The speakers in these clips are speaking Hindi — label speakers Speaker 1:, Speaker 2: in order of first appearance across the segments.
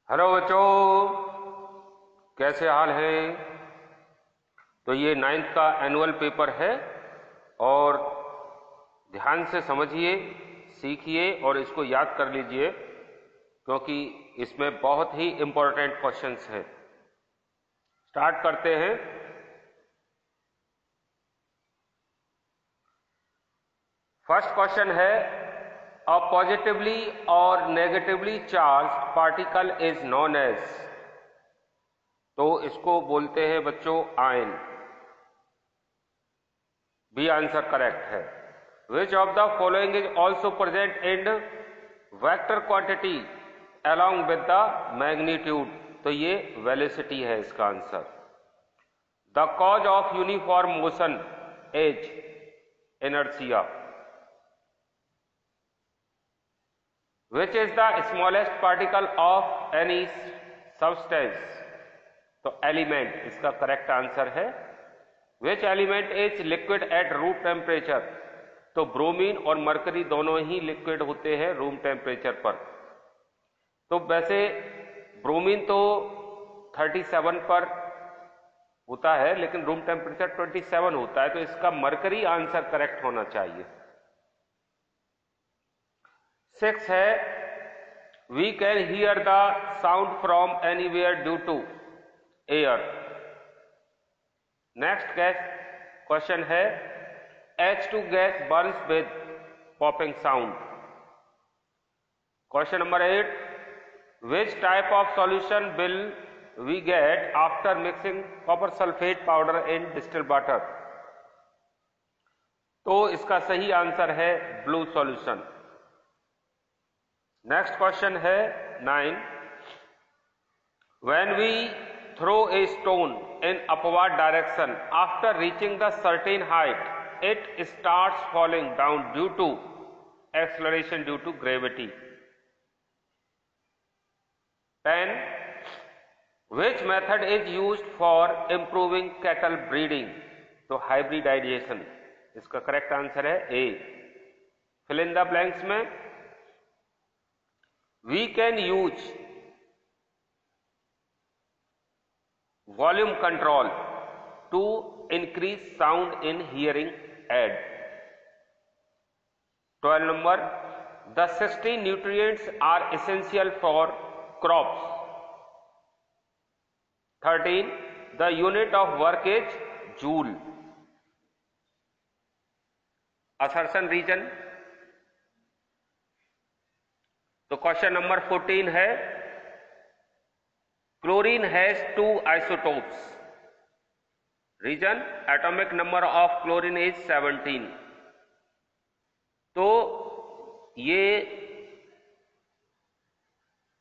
Speaker 1: हेलो बच्चों, कैसे हाल है। तो ये 9th का एनुअल पेपर है और ध्यान से समझिए, सीखिए और इसको याद कर लीजिए क्योंकि इसमें बहुत ही इंपॉर्टेंट क्वेश्चंस हैं। स्टार्ट करते हैं। फर्स्ट क्वेश्चन है, अ पॉजिटिवली और negatively charged particle is known as. तो इसको बोलते हैं बच्चों आयन। बी आंसर करेक्ट है। Which of the following is also present in vector quantity along with the magnitude। तो ये वेलोसिटी है इसका answer. The cause of uniform motion is inertia. Which is the smallest particle of any substance. तो एलिमेंट इसका करेक्ट आंसर है। Which element is liquid at room temperature. तो ब्रोमीन और मरकरी दोनों ही लिक्विड होते हैं रूम टेम्परेचर पर। तो वैसे ब्रोमीन तो 37 पर होता है लेकिन रूम टेम्परेचर 27 होता है, तो इसका मरकरी आंसर करेक्ट होना चाहिए। 6 है, we can hear the sound from anywhere due to air. Next question है, H2 gas burns with popping sound. Question number 8, which type of solution will we get after mixing copper sulphate powder in distilled water। तो इसका सही आंसर है ब्लू सॉल्यूशन। नेक्स्ट क्वेश्चन है 9, when we throw a stone in upward direction after reaching the certain height it starts falling down due to acceleration due to gravity। 10, which method is used for improving cattle breeding। तो हाइब्रिडाइजेशन इसका करेक्ट आंसर है A. Fill in the blanks में, we can use volume control to increase sound in hearing aid. 12 number, the 16 nutrients are essential for crops। 13, the unit of work is joule। assertion reason। तो क्वेश्चन नंबर 14 है, chlorine has 2 isotopes। Reason, atomic number of chlorine is 17। तो ये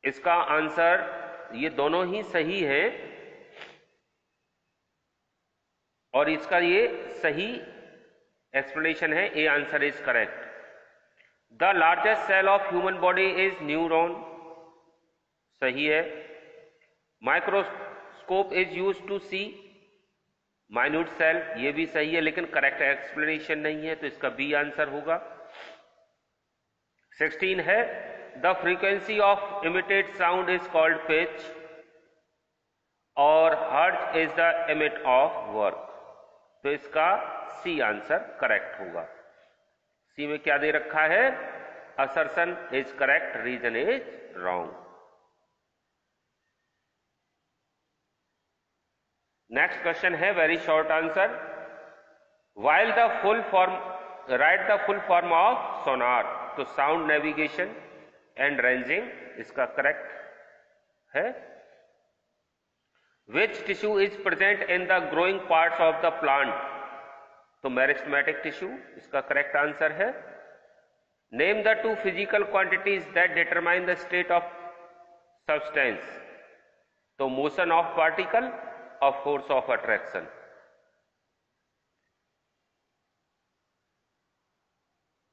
Speaker 1: इसका आंसर, ये दोनों ही सही है और इसका ये सही एक्सप्लेनेशन है। A answer is correct. The largest cell of human body is neuron. सही है। Microscope is use to see minute cell. ये भी सही है लेकिन करेक्ट एक्सप्लेनेशन नहीं है, तो इसका बी आंसर होगा। 16 है, the frequency of emitted sound is called pitch और hertz is the emit of work। तो इसका सी आंसर करेक्ट होगा। सी में क्या दे रखा है, assertion is correct, reason is wrong। Next question है, very short answer. while the full form, write the full form of sonar। तो साउंड नेविगेशन एंड रेंजिंग इसका करेक्ट है। Which tissue is present in the growing parts of the plant. तो मेरिस्टेमेटिक टिश्यू इसका करेक्ट आंसर है। Name the 2 physical quantities that determine the state of substance. तो मोशन ऑफ पार्टिकल और force of attraction.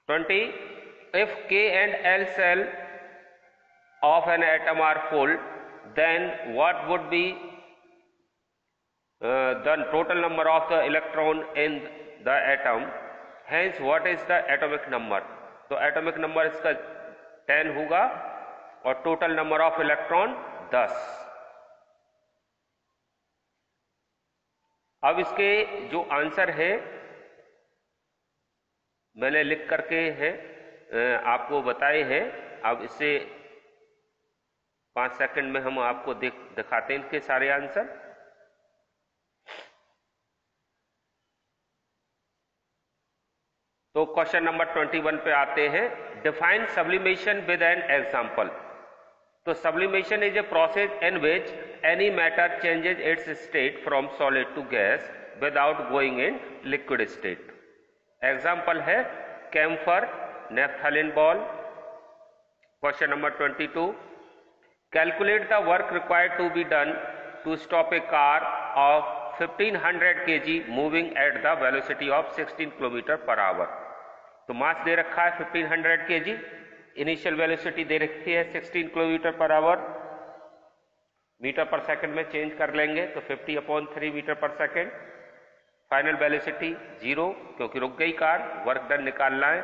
Speaker 1: 20, if K and L cell of an atom are full, then what would be the total number of the electron in the atom, hence what is the atomic number। तो एटॉमिक नंबर इसका 10 होगा और टोटल नंबर ऑफ इलेक्ट्रॉन 10। अब इसके जो आंसर है मैंने लिख करके है आपको बताए हैं। अब इससे 5 सेकंड में हम आपको दिखाते हैं इनके सारे आंसर। तो क्वेश्चन नंबर 21 पे आते हैं। Define sublimation with an example. तो sublimation is a process in which any matter changes its state from solid to gas without going in liquid state. Example है camphor, naphthalene ball. Question number 22, calculate the work required to be done to stop a car of 1500 kg moving at the velocity of 16 kilometre per hour. तो मास दे रखा है 1500 kg, इनिशियल वेलोसिटी दे रखी है 16 किलोमीटर पर आवर। मीटर पर सेकंड में चेंज कर लेंगे तो 50/3 मीटर पर सेकंड। फाइनल वेलोसिटी 0 क्योंकि रुक गई कार, वर्क डन निकालना है।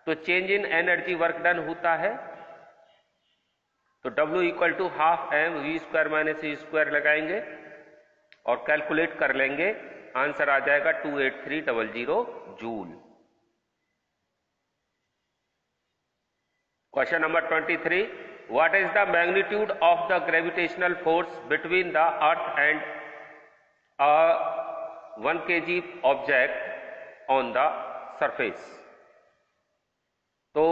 Speaker 1: तो change in energy work done होता है तो W = ½ m v² - e² लगाएंगे और कैलकुलेट कर लेंगे। आंसर आ जाएगा 28300 joule. Question number 23, what is the magnitude of the gravitational force between the earth and 1 kg object on the surface. तो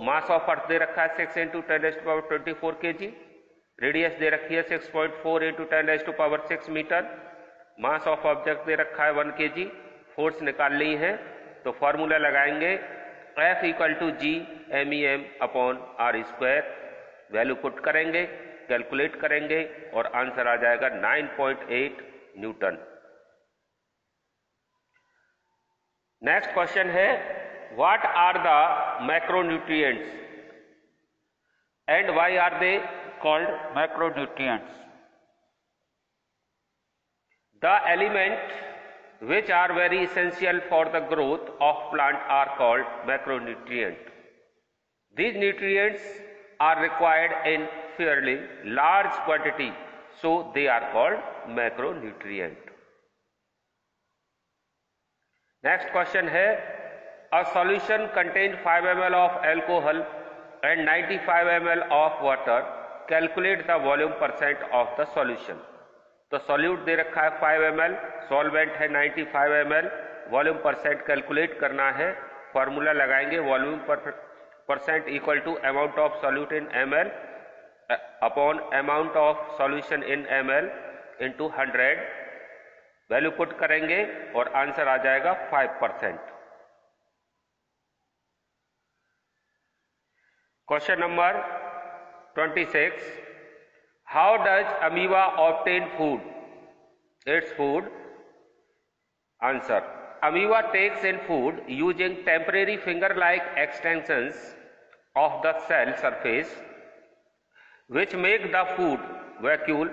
Speaker 1: मास ऑफ अर्थ दे रखा है 6 × 10⁻24 kg, रेडियस दे रखी है 6.4 × 10⁻6 metre, mass of object they रखा है 1 kg, फोर्स निकालनी है तो फॉर्मूला लगाएंगे F = G MEM/r²। Value put करेंगे, कैलकुलेट करेंगे और आंसर आ जाएगा 9.8 न्यूटन। नेक्स्ट क्वेश्चन है, what are the macronutrients and why are they called macronutrients? The element which are very essential for the growth of plant are called macronutrient. These nutrients are required in fairly large quantity, so they are called macronutrient. Next question है, a solution contain 5 ml of alcohol and 95 ml of water. Calculate the volume % of the solution. तो सॉल्यूट दे रखा है 5 ml, सॉल्वेंट है 95 ml, वॉल्यूम % कैलकुलेट करना है। फॉर्मूला लगाएंगे volume % equal to amount of solute in ml upon amount of solution in ml into 100। Value put करेंगे और आंसर आ जाएगा 5%। Question number 26, how does amoeba obtain food? Its food. Answer, amoeba takes in food using temporary finger-like extensions of the cell surface which make the food vacuole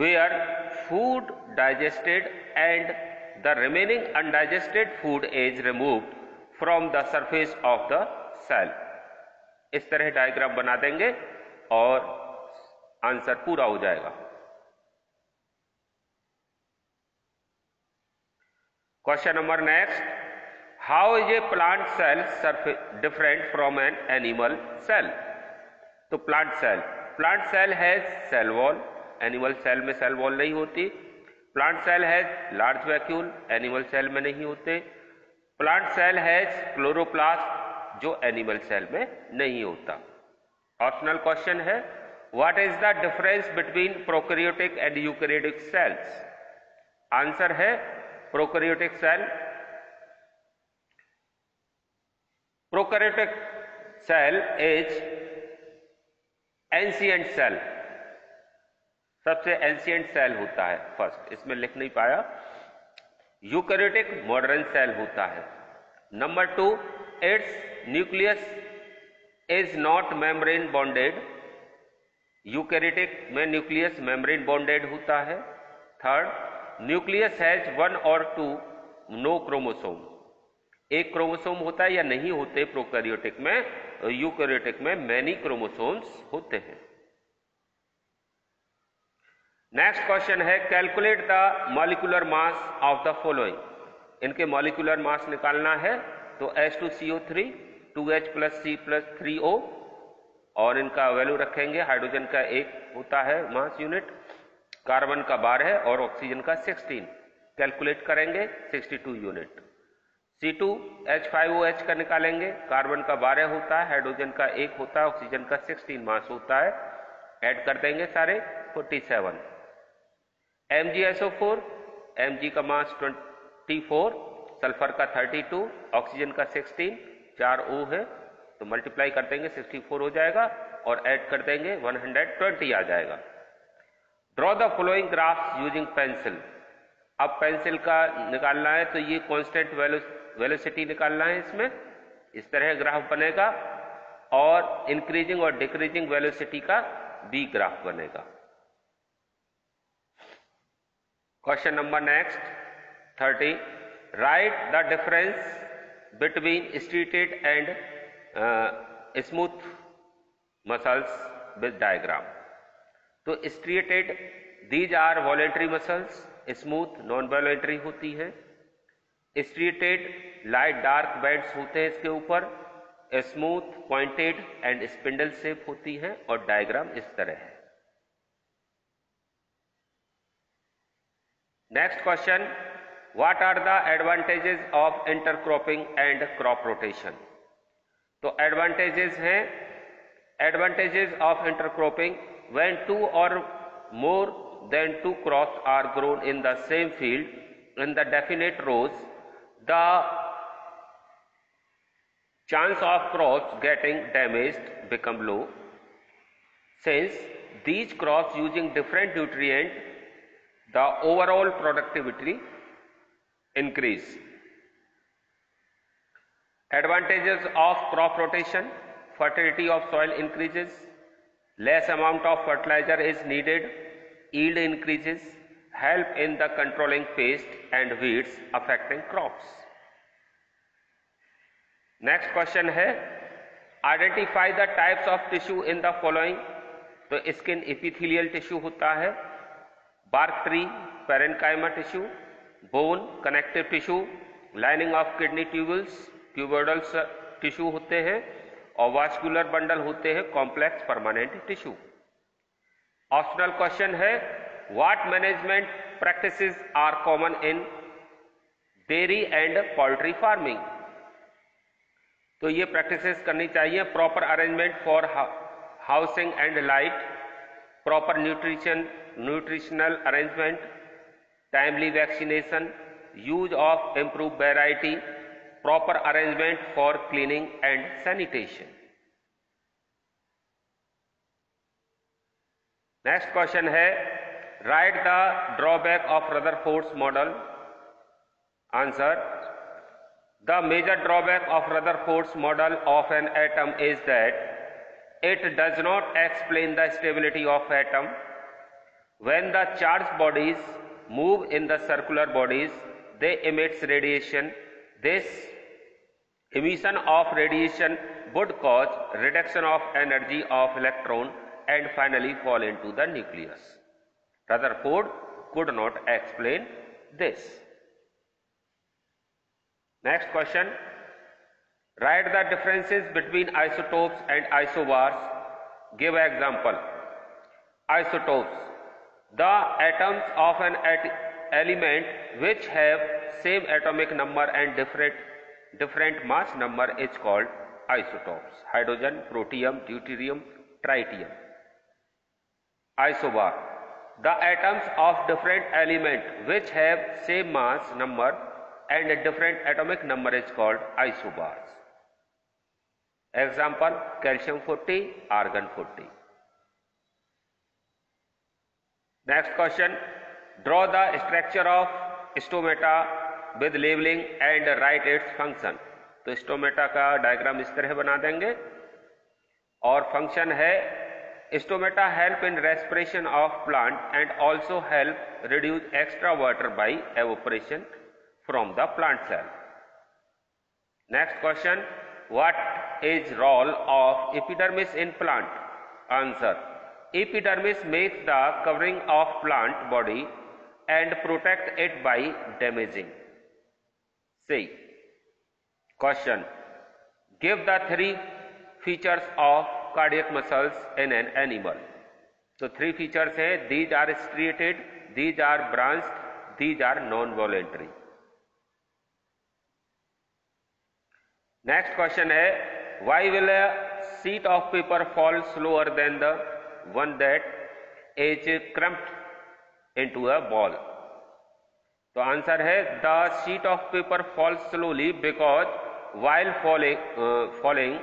Speaker 1: where food digested and the remaining undigested food is removed from the surface of the cell. इस तरह डायग्राम बना देंगे और आंसर पूरा हो जाएगा। Question number next, how is a plant cell different from an animal cell? तो प्लांट सेल है सेल वॉल, एनिमल सेल में सेल वॉल नहीं होती। प्लांट सेल है लार्ज वैक्यूल, एनिमल सेल में नहीं होते। प्लांट सेल है क्लोरोप्लास्ट, जो एनिमल सेल में नहीं होता। ऑप्शनल क्वेश्चन है, What is the difference between prokaryotic and eukaryotic cells? Answer है prokaryotic cell. Prokaryotic cell is ancient cell, सबसे एंशिएंट सेल होता है फर्स्ट, इसमें लिख नहीं पाया। यूकैरियोटिक मॉडर्न सेल होता है। Number 2, it's nucleus is not membrane bonded. Eukaryotic में न्यूक्लियस मेम्ब्रेन बॉन्डेड होता है। Third, nucleus has 1 or 2 no chromosome. एक क्रोमोसोम होता है या नहीं होते प्रोकैरियोटिक में, यूकैरियोटिक में मैनी क्रोमोसोम्स होते हैं। नेक्स्ट क्वेश्चन है calculate the molecular mass of the following. इनके मॉलिक्यूलर मास निकालना है, तो H2CO3 2H + C + 3O, और इनका वैल्यू रखेंगे। हाइड्रोजन का 1 होता है मास यूनिट, कार्बन का 12 और ऑक्सीजन का 16। कैलकुलेट करेंगे 62 यूनिट। C2H5OH का निकालेंगे, कार्बन का 12 होता है, हाइड्रोजन का 1 होता है, ऑक्सीजन का 16 मास होता है। ऐड कर देंगे सारे 47। MgSO4, Mg का मास 24, सल्फर का 32, ऑक्सीजन का 16, 4 O है, तो मल्टीप्लाई कर देंगे 64 हो जाएगा, और ऐड कर देंगे 120 आ जाएगा। Draw the following graphs using pencil. अब पेंसिल का निकालना है, तो ये कांस्टेंट वेलोसिटी निकालना है। इसमें इस तरह ग्राफ बनेगा, और इंक्रीजिंग और डिक्रीजिंग वेलोसिटी का भी ग्राफ बनेगा। Question number next 30, write the difference between striated and smooth muscles with diagram. तो striated these are voluntary muscles, smooth non voluntary होती है। स्ट्रेटेड लाइट डार्क बैंड्स होते हैं इसके ऊपर, smooth pointed end spindle shape होती है, और डायग्राम इस तरह है। Next question, what are the advantages of intercropping and crop rotation. तो एडवांटेजेस हैं, advantages of intercropping, when 2 or more than 2 crops are grown in the same field in the definite rows, the chance of crops getting damaged become low. Since these crops using different nutrient, the overall productivity increase. Advantages of crop rotation, fertility of soil increases, less amount of fertilizer is needed, yield increases, help in the controlling pest and weeds affecting crops. Next question है, identify the types of tissue in the following. तो स्किन एपिथेलियल टिश्यू होता है, bark tree parenchyma tissue, bone connective tissue, lining of kidney tubules cuboidal tissue होते हैं, और वास्कुलर बंडल होते हैं complex permanent tissue. Optional question है, what management practices are common in dairy and poultry farming. तो ये प्रैक्टिसेस करनी चाहिए, proper arrangement for housing and light, proper nutritional arrangement, timely vaccination, use of improve variety, proper arrangement for cleaning and sanitation. Next question है, write the drawback of Rutherford's model. Answer, the major drawback of Rutherford's model of an atom is that it does not explain the stability of atom. When the charged bodies move in the circular bodies, they emit radiation. This emission of radiation would cause reduction of energy of electron and finally fall into the nucleus. Rutherford could not explain this. Next question, write the differences between isotopes and isobars. Give an example. Isotopes, the atoms of an element which have same atomic number and different mass number is called isotopes. Hydrogen, protium, deuterium, tritium. Isobar, the atoms of different element which have same mass number and a different atomic number is called isobars. Example, calcium 40, argon 40. Next question, draw the structure of stomata with labeling and write its function. तो स्टोमेटा का डायग्राम इस तरह बना देंगे, और फंक्शन है, stomata help in respiration of plant and also help reduce extra water by evaporation from the plant cell. Next question, what is role of epidermis in plant? Answer, Epidermis makes the covering of plant body and protect it by damaging. See. Question. Give the three features of cardiac muscles in an animal. So three features है. These are striated, these are branched, these are non-voluntary. Next question है. Why will a sheet of paper fall slower than the one that is crumped into a ball? तो आंसर है the sheet of paper falls slowly because while falling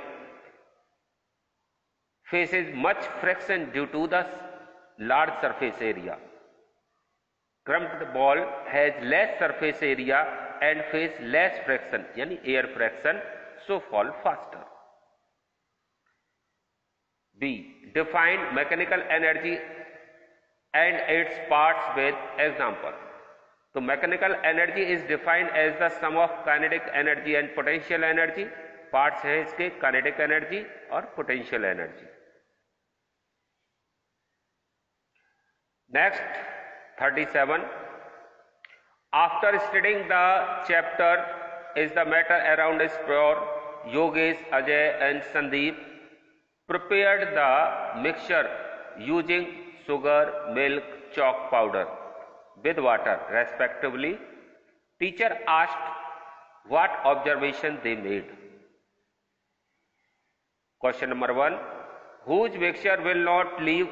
Speaker 1: faces much friction due to the large surface area. Crumped ball has less surface area and face less friction, यानी air friction, so fall faster. B. Define mechanical energy and its parts with example. तो mechanical energy is defined as the sum of kinetic energy and potential energy. Parts हैं इसके काइनेटिक एनर्जी और potential energy. Next 37. After studying the chapter is the matter around is pure, Yogesh, Ajay and Sandeep prepared the mixture using sugar, milk, chalk powder with water respectively. Teacher asked what observation they made. Question number 1. Whose mixture will not leave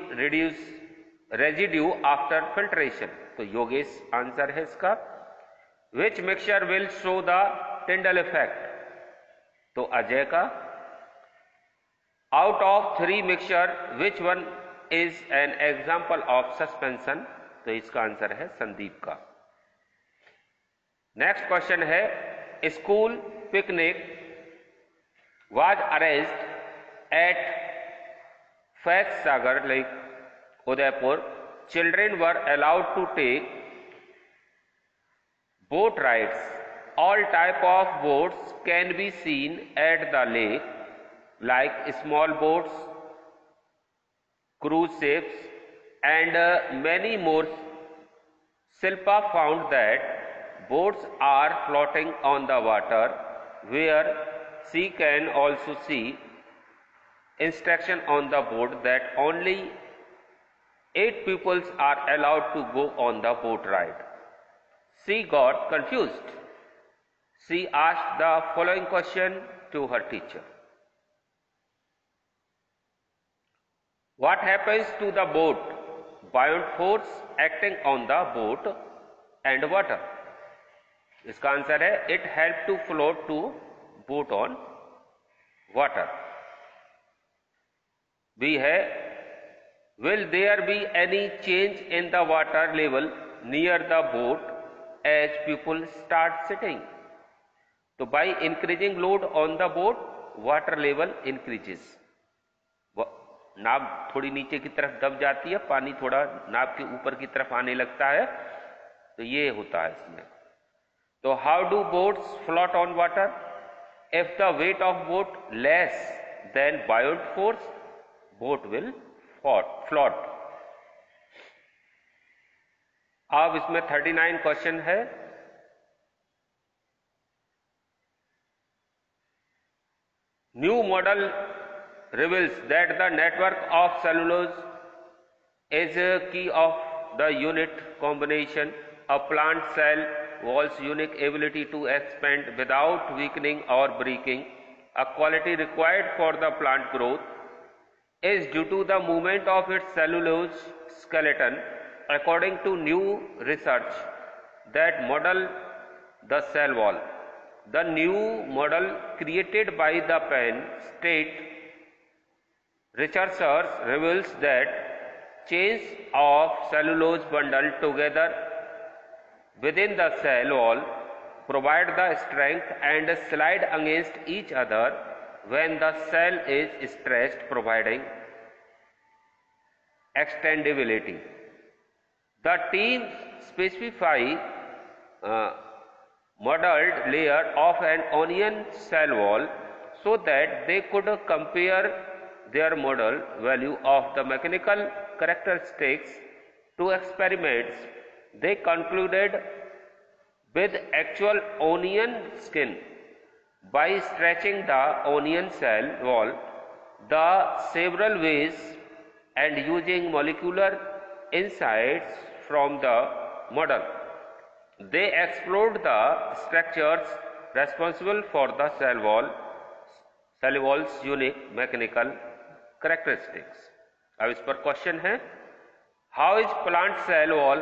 Speaker 1: residue after filtration? तो योगेश आंसर है इसका. Which mixture will show the Tyndall effect? तो अजय का. Out of three mixture, which one is an example of suspension? तो इसका आंसर है संदीप का. नेक्स्ट क्वेश्चन है. School picnic was arranged at Faiz Sagar Lake, Udaipur. Children were allowed to take boat rides. All type of boats can be seen at the lake, like small boats, cruise ships, and many more. Shilpa found that boats are floating on the water, where she can also see instruction on the board that only 8 pupils are allowed to go on the boat ride. She got confused. She asked the following question to her teacher. What happens to the boat? Buoyant force acting on the boat and water. इसका आंसर है it help to float to boat on water. B है will there be any change in the water level near the boat as people start sitting? तो by increasing load on the boat, water level increases. नाव थोड़ी नीचे की तरफ दब जाती है, पानी थोड़ा नाव के ऊपर की तरफ आने लगता है, तो ये होता है इसमें. तो how do boats float on water? If the weight of boat less than Biot force, boat will float. अब इसमें 39 क्वेश्चन है. New model reveals that the network of cellulose is a key of the unit combination. A plant cell wall's unique ability to expand without weakening or breaking, a quality required for the plant growth, is due to the movement of its cellulose skeleton. According to new research that model the cell wall, the new model created by the Penn State researchers reveals that chains of cellulose bundled together within the cell wall provide the strength and slide against each other when the cell is stretched, providing extendability. The team specify modeled layer of an onion cell wall so that they could compare their model value of the mechanical characteristics to experiments, they concluded with actual onion skin by stretching the onion cell wall the several ways and using molecular insights from the model. They explored the structures responsible for the cell wall's unique mechanical characteristics. अब इस पर क्वेश्चन है, how is plant cell wall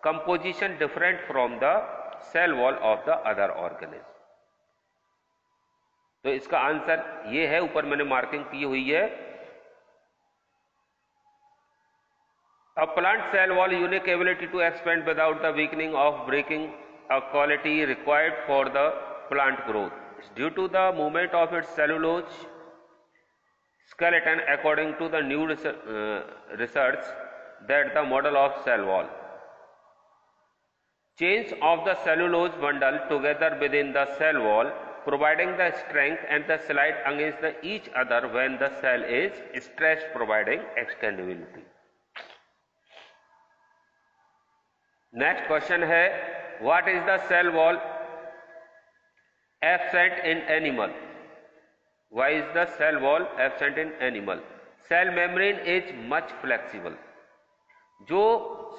Speaker 1: composition different from the cell wall of the other organism? तो इसका आंसर ये है, ऊपर मैंने मार्किंग की हुई है. A plant cell wall unique ability to expand without the weakening of breaking a quality required for the plant growth is due to the movement of its cellulose skeleton according to the new research that the model of cell wall. Chains of the cellulose bundle together within the cell wall providing the strength and the slide against each other when the cell is stretched providing extendability. Next question है, what is the cell wall absent in animal? Why is the cell wall absent in animal? Cell membrane is much flexible. जो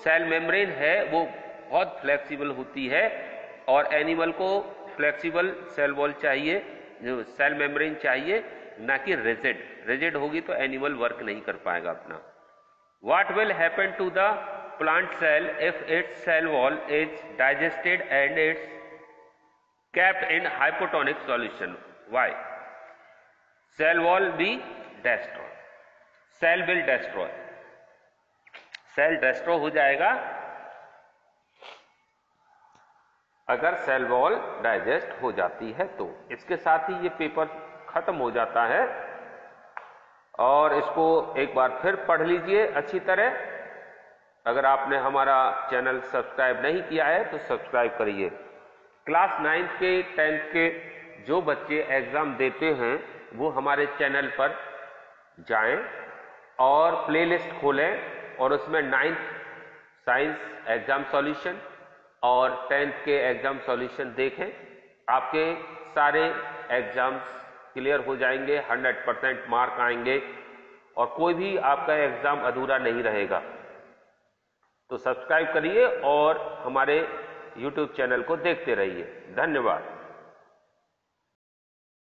Speaker 1: सेल मेम्ब्रेन है वो बहुत फ्लेक्सिबल होती है और एनिमल को फ्लेक्सिबल सेल वॉल चाहिए, जो सेल मेम्ब्रेन चाहिए, ना कि रिजिड. रिजिड होगी तो एनिमल वर्क नहीं कर पाएगा अपना. What will happen to the plant cell if its cell wall is digested and it's kept in hypotonic solution? Why? Cell wall be destroyed. Cell will destroy. Cell destroy हो जाएगा अगर सेल वॉल डाइजेस्ट हो जाती है तो. इसके साथ ही ये पेपर खत्म हो जाता है और इसको एक बार फिर पढ़ लीजिए अच्छी तरह. अगर आपने हमारा चैनल सब्सक्राइब नहीं किया है तो सब्सक्राइब करिए. क्लास 9th के 10th के जो बच्चे एग्जाम देते हैं वो हमारे चैनल पर जाएं और प्लेलिस्ट खोलें और उसमें 9th साइंस एग्जाम सॉल्यूशन और 10th के एग्जाम सॉल्यूशन देखें. आपके सारे एग्जाम्स क्लियर हो जाएंगे, 100% मार्क आएंगे और कोई भी आपका एग्जाम अधूरा नहीं रहेगा. तो सब्सक्राइब करिए और हमारे YouTube चैनल को देखते रहिए. धन्यवाद.